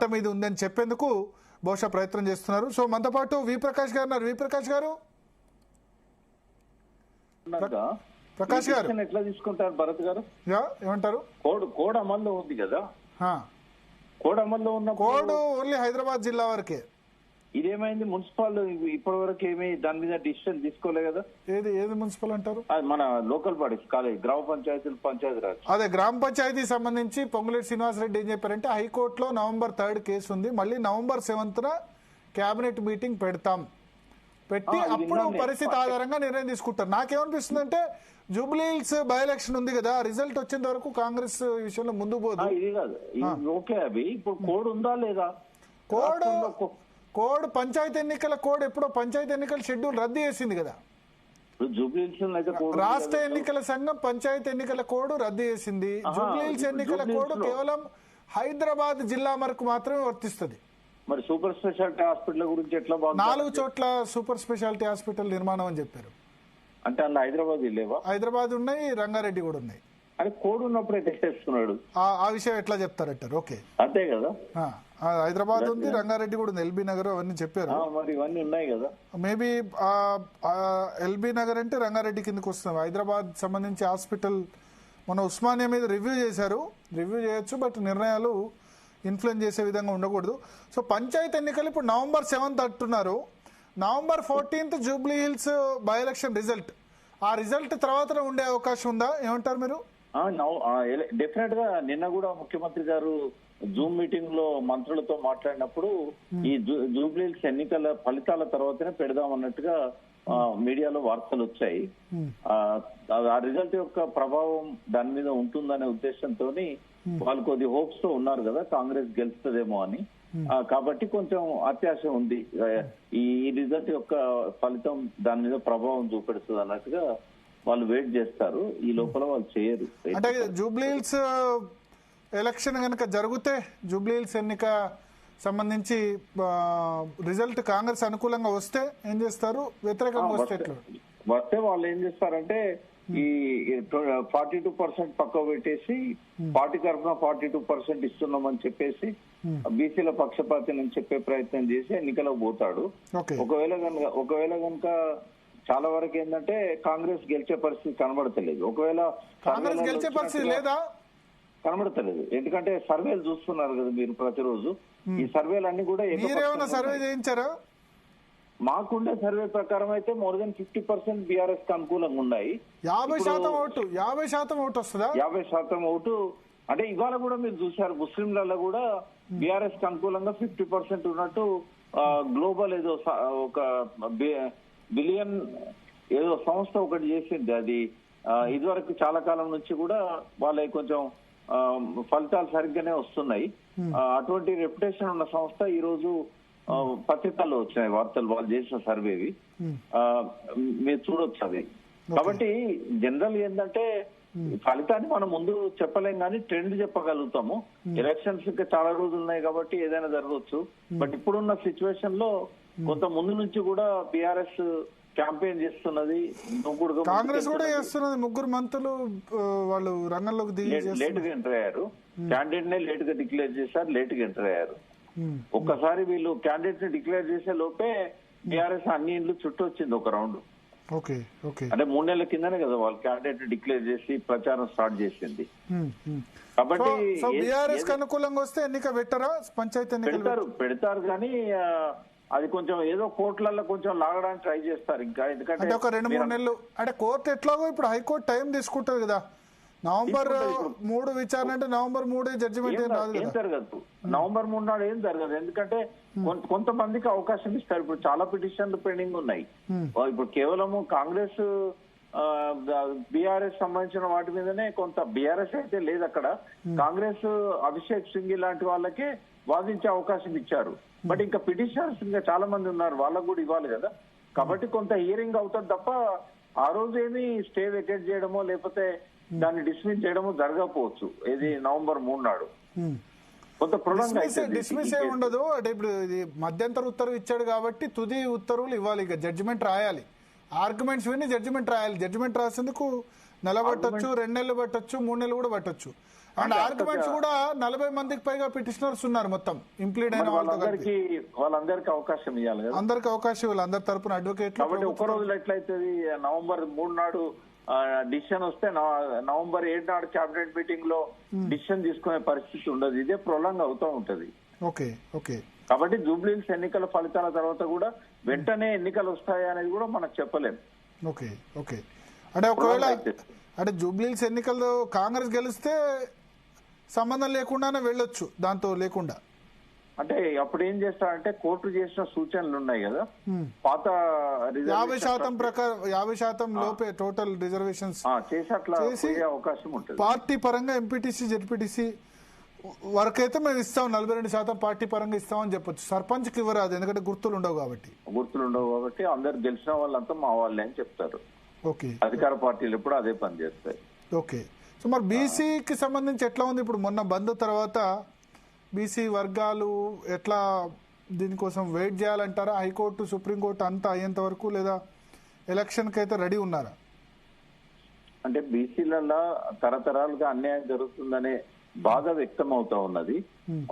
మాట మీద ఉందని చెప్పేందుకు బహుశా ప్రయత్నం చేస్తున్నారు. సో మనతో పాటు వి ప్రకాష్ గారు ఉన్నారు. వి ప్రకాష్ గారు, ప్రకాష్ గారు ఎట్లా తీసుకుంటారు భరత్ గారు? ఏమంటారు? కోడ్ అమల్లో ఉంది కదా, కోడ్ అమల్లో ఉన్న కోడ్ ఓన్లీ హైదరాబాద్ జిల్లా వరకే. ఇదేమైంది? మున్సిపల్ ఇప్పటి వరకు ఏమీ దాని మీద డిసిషన్ తీసుకోలే కదా. ఏది మున్సిపల్ అంటారు? మన లోకల్ బాడీస్ కాలేజ్ గ్రామ పంచాయతీలు, పంచాయతీరాజ్. అదే గ్రామ పంచాయతీ సంబంధించి పొంగులేటి శ్రీనివాసరెడ్డి ఏం చెప్పారంటే హైకోర్టులో November 3 కేసు ఉంది, మళ్ళీ November 7న కేబినెట్ మీటింగ్ పెట్టి అప్పుడు పరిస్థితి ఆధారంగా నిర్ణయం తీసుకుంటారు. నాకేమనిపిస్తుంది అంటే జూబ్లీ హిల్స్ బై ఎలక్షన్ ఉంది కదా, రిజల్ట్ వచ్చేంత వరకు కాంగ్రెస్ ఈ విషయంలో ముందు పోదు. ఇది కాదు, ఓకే. అవి ఇప్పుడు కోడ్ ఉందా లేదా? కోడ్ పంచాయతీ ఎన్నికల కోడ్ ఎప్పుడో పంచాయతీ ఎన్నికల షెడ్యూల్ రద్దు చేసింది కదా. రాష్ట్ర ఎన్నికల సంఘం పంచాయతీ ఎన్నికల కోడ్ రద్దు చేసింది. జూబ్లీ హిల్స్ ఎన్నికల కోడ్ కేవలం హైదరాబాద్ జిల్లా వరకు మాత్రమే వర్తిస్తుంది. మరి సూపర్ స్పెషాలిటీ హాస్పిటల్ గురించి ఎట్లా? 4 చోట్ల సూపర్ స్పెషాలిటీ హాస్పిటల్ నిర్మాణం అని చెప్పారు. అంటే అన్న హైదరాబాద్ లేవా? హైదరాబాద్ ఉన్నాయి, రంగారెడ్డి కూడా ఉన్నాయి. అది కోడ్ ఉన్నప్పుడు అయితే చేస్తున్నాడు. ఆ విషయం ఎట్లా చెప్తారంటారు? ఓకే, అంతే కదా. హైదరాబాద్ ఉంది, రంగారెడ్డి కూడా ఉంది, ఎల్బీ నగర్ అవన్నీ చెప్పారు. మరి ఇవన్నీ ఉన్నాయి కదా. మేబీ ఎల్బీ నగర్ అంటే రంగారెడ్డి కిందకి వస్తున్నాం. హైదరాబాద్ సంబంధించి హాస్పిటల్ మన ఉస్మానియా మీద రివ్యూ చేశారు, రివ్యూ చేయొచ్చు, బట్ నిర్ణయాలు ఇన్ఫ్లుయెన్స్ చేసే విధంగా ఉండకూడదు. సో పంచాయతీ ఎన్నికలు ఇప్పుడు November 7 అంటున్నారు. November 14 Jubilee hills by election result, ఆ రిజల్ట్ తర్వాత ఉండే అవకాశం ఉందా? ఏమంటారు మీరు? డెఫినెట్ గా నిన్న కూడా ముఖ్యమంత్రి గారు జూమ్ మీటింగ్ లో మంత్రులతో మాట్లాడినప్పుడు ఈ జూబ్లీ హిల్స్ ఎన్నికల ఫలితాల తర్వాతనే పెడదామన్నట్టుగా మీడియాలో వార్తలు వచ్చాయి. ఆ రిజల్ట్ యొక్క ప్రభావం దాని మీద ఉంటుందనే ఉద్దేశంతో వాళ్ళు కొద్ది హోప్స్ తో ఉన్నారు కదా, కాంగ్రెస్ గెలుస్తుందేమో అని. కాబట్టి కొంచెం అత్యాశ ఉంది, ఈ రిజల్ట్ యొక్క ఫలితం దాని మీద ప్రభావం చూపెడుతుంది అన్నట్టుగా వాళ్ళు వెయిట్ చేస్తారు. ఈ లోపల వాళ్ళు చేయరు. అంటే జూబ్లీ హిల్స్ ఎలక్షన్ కనుక జరిగితే, జూబ్లీ హిల్స్ ఎన్నిక సంబంధించి రిజల్ట్ కాంగ్రెస్ అనుకూలంగా వస్తే ఏం చేస్తారు? వ్యతిరేకంగా వస్తే వాళ్ళు ఏం చేస్తారంటే ఈ 42% పక్క పెట్టేసి పార్టీ తరఫున 42% ఇస్తున్నామని చెప్పేసి బీసీల పక్షపాతి అని చెప్పే ప్రయత్నం చేసి ఎన్నికలకు పోతాడు. ఒకవేళ కనుక చాలా వరకు ఏంటంటే కాంగ్రెస్ గెలిచే పరిస్థితి కనబడతలేదు. ఒకవేళ కాంగ్రెస్ గెలిచే పరిస్థితి లేదా? కనబడతలేదు. ఎందుకంటే సర్వేలు చూస్తున్నారు కదా మీరు ప్రతిరోజు. ఈ సర్వేలు అన్ని కూడా సర్వే చేయించారా? మాకుండే సర్వే ప్రకారం అయితే మోర్ దెన్ 50% బీఆర్ఎస్ కి అనుకూలంగా ఉన్నాయి. 50% ఓటు వస్తుందా? 50% ఓటు అంటే ఇవాళ కూడా మీరు చూశారు, ముస్లింలలో కూడా బీఆర్ఎస్ కి అనుకూలంగా 50% ఉన్నట్టు గ్లోబల్ ఏదో ఒక బిలియన్ ఏదో సంస్థ ఒకటి చేసింది. అది ఇదివరకు చాలా కాలం నుంచి కూడా వాళ్ళకి కొంచెం ఫలితాలు సరిగ్గానే వస్తున్నాయి. అటువంటి రెప్యుటేషన్ ఉన్న సంస్థ ఈ రోజు పత్రికల్లో వచ్చినాయి వార్తలు, వాళ్ళు చేసిన సర్వేవి మీరు చూడొచ్చు అది. కాబట్టి జనరల్ ఏంటంటే ఫలితాన్ని మనం ముందు చెప్పలేం కానీ ట్రెండ్ చెప్పగలుగుతాము. ఎలక్షన్స్ ఇంకా చాలా రోజులు ఉన్నాయి కాబట్టి ఏదైనా జరగవచ్చు. బట్ ఇప్పుడున్న సిచ్యువేషన్ లో కొంత ముందు నుంచి కూడా బీఆర్ఎస్ క్యాంపెయిన్ చేస్తున్నది, కాంగ్రెస్ కూడా చేస్తున్నది. 3 మంత్రులు వాళ్ళు రంగంలోకి లేట్ గా ఎంటర్ అయ్యారు. క్యాండిడేట్ నే లేట్ గా డిక్లేర్ చేశారు, లేట్ గా ఎంటర్ అయ్యారు. ఒక్కసారి వీళ్ళు క్యాండిడేట్ ని డిక్లేర్ చేసే లోపే టీఆర్ఎస్ అన్ని ఇండ్లు చుట్టూ వచ్చింది ఒక రౌండ్. అంటే 3 నెలల కిందనే కదా వాళ్ళు క్యాండిడేట్ డిక్లేర్ చేసి ప్రచారం స్టార్ట్ చేసింది. కాబట్టి అనుకూలంగా వస్తే ఎన్నిక పెట్టారా? పంచాయతీ పెడతారు కానీ అది కొంచెం ఏదో కోర్టులలో కొంచెం లాగడానికి ట్రై చేస్తారు ఇంకా. ఎందుకంటే ఒక 2-3 నెలలు అంటే కోర్టు ఎట్లాగో ఇప్పుడు హైకోర్టు టైం తీసుకుంటది కదా. November 3 విచారణ అంటే November 3 జడ్జిమెంట్ ఏం జరగదు. November 3 నాడు ఏం జరగదు. ఎందుకంటే కొంతమందికి అవకాశం ఇస్తారు. ఇప్పుడు చాలా పిటిషన్లు పెండింగ్ ఉన్నాయి. ఇప్పుడు కేవలము కాంగ్రెస్ బీఆర్ఎస్ సంబంధించిన వాటి మీదనే కొంత, బీఆర్ఎస్ అయితే లేదు అక్కడ, కాంగ్రెస్ అభిషేక్ సింగ్ లాంటి వాళ్ళకే వాదించే అవకాశం ఇచ్చారు. బట్ ఇంకా పిటిషనర్స్ ఇంకా చాలా మంది ఉన్నారు, వాళ్ళకు కూడా ఇవ్వాలి కదా. కాబట్టి కొంత హియరింగ్ అవుతుంది తప్ప ఆ రోజు ఏమి స్టే వెకేట్ చేయడమో లేకపోతే దాన్ని డిస్మిస్ చేయడమో జరగకపోవచ్చు. ఇది November 3 నాడు కొంత డిస్మిస్ ఏ ఉండదు. అంటే ఇప్పుడు ఇది మధ్యంతర ఉత్తర్వు ఇచ్చాడు కాబట్టి తుది ఉత్తర్వులు ఇవ్వాలి, ఇక జడ్జిమెంట్ రాయాలి, ఆర్గ్యుమెంట్స్ విని జడ్జిమెంట్ రాయాలి. జడ్జిమెంట్ రాసేందుకు నెల పట్టొచ్చు, 2 నెలలు పట్టొచ్చు, 3 నెలలు కూడా పట్టొచ్చు. అండ్ ఆర్గ్యుమెంట్స్ కూడా 40 మందికి పైగా పిటిషనర్స్ ఉన్నారు మొత్తం ఇంప్లీడ్ అయిన వాళ్ళందరికీ అవకాశం ఇవ్వాలి కదా, అందరికి అవకాశం ఇవ్వాలి, అందరి తరపున అడ్వకేట్. కాబట్టి ఒక రోజులో ఎట్లయితుంది? నవంబర్ 3 నాడు డిసిషన్ వస్తే నవంబర్ 7 నాడు క్యాబినెట్ మీటింగ్ లో డిసిషన్ తీసుకునే పరిస్థితి ఉండదు. ఇదే ప్రొలాంగ్ అవుతూ ఉంటది. Okay okay. కాబట్టి జూబ్లీహిల్స్ ఎన్నికల ఫలితాల తర్వాత కూడా వెంటనే ఎన్నికలు వస్తాయా అనేది కూడా మనకు చెప్పలేం. Okay okay. అంటే ఒకవేళ అంటే జూబ్లీహిల్స్ ఎన్నికల్లో కాంగ్రెస్ గెలిస్తే సంబంధం లేకుండానే వెళ్ళొచ్చు, దాంతో లేకుండా. అంటే అప్పుడు ఏం చేస్తారంటే కోర్టు చేసిన సూచనలు ఉన్నాయి కదా, పాత 50% ప్రకారం 50% లోపే టోటల్ రిజర్వేషన్స్ చేసి అట్లా అవకాశం ఉంటుంది. పార్టీ పరంగా ఎంపీటీసీ జెడ్పీటీసీ వరకు అయితే మేము ఇస్తాం, 42% పార్టీ పరంగా ఇస్తామని చెప్పొచ్చు. సర్పంచ్కి ఇవ్వరాదు, ఎందుకంటే గుర్తులు ఉండవు కాబట్టి అందరు గెలిచిన వాళ్ళంతా మా వాళ్ళే అని చెప్తారు. ఓకే. అధికార పార్టీలు ఎప్పుడు అదే పని చేస్తాయి. ఓకే. సో మరి బీసీకి సంబంధించి ఎట్లా ఉంది ఇప్పుడు? మొన్న బంద్ తర్వాత బీసీ వర్గాలు ఎట్లా దీనికోసం వెయిట్ చేయాలంటారా? హైకోర్టు సుప్రీంకోర్టు అంతా అయ్యేంత వరకు, లేదా ఎలక్షన్కి అయితే రెడీ ఉన్నారా? అంటే బీసీలలో తరతరాలుగా అన్యాయం జరుగుతుందనే బాగా వ్యక్తం అవుతా ఉన్నది.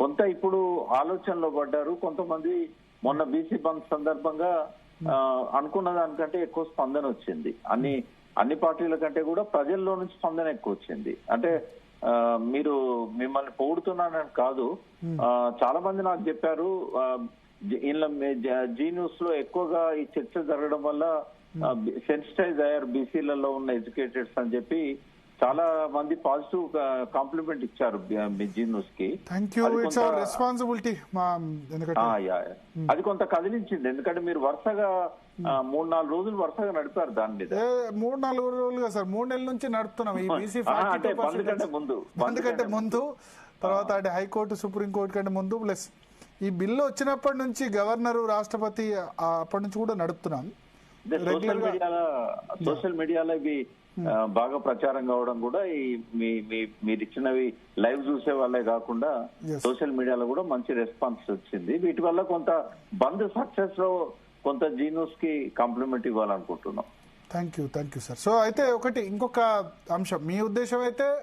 కొంత ఇప్పుడు ఆలోచనలో పడ్డారు కొంతమంది. మొన్న బీసీ బంద్ సందర్భంగా అనుకున్న దానికంటే ఎక్కువ స్పందన వచ్చింది. అన్ని పార్టీల కంటే కూడా ప్రజల్లో నుంచి స్పందన ఎక్కువ వచ్చింది. అంటే మీరు మిమ్మల్ని పొగుడుతున్నానని కాదు, చాలా మంది నాకు చెప్పారు ఇలా జీ న్యూస్ లో ఎక్కువగా ఈ చర్చ జరగడం వల్ల సెన్సిటైజ్ అయ్యారు బీసీలలో ఉన్న ఎడ్యుకేటెడ్స్ అని చెప్పి చాలా మంది పాజిటివ్ కాంప్లిమెంట్ ఇచ్చారు జీ న్యూస్ కి. అది కొంత కదిలించింది, ఎందుకంటే మీరు వరుసగా 3-4 రోజులు వరుసగా నడిపారు దాని మీద. 3-4 రోజులుగా సార్, 3 నెలల నుంచి నడుపుతున్నాం ఈ బీసీ బంద్ కంటే ముందు, తర్వాత అంటే హైకోర్టు సుప్రీంకోర్టు కంటే ముందు, ప్లస్ ఈ బిల్లు వచ్చినప్పటి నుంచి గవర్నర్ రాష్ట్రపతి అప్పటి నుంచి కూడా నడుపుతున్నాం. సోషల్ మీడియాలో ఇవి బాగా ప్రచారం కావడం కూడా మీరు ఇచ్చినవి లైవ్ చూసే వాళ్ళే కాకుండా సోషల్ మీడియాలో కూడా మంచి రెస్పాన్స్ వచ్చింది. వీటి వల్ల కొంత బంద్ సక్సెస్ లో కొంత జీ న్యూస్ కి కాంప్లిమెంట్ ఇవ్వాలనుకుంటున్నాం. Thank you sir. సో అయితే ఇంకొక అంశం, మీ ఉద్దేశం అయితే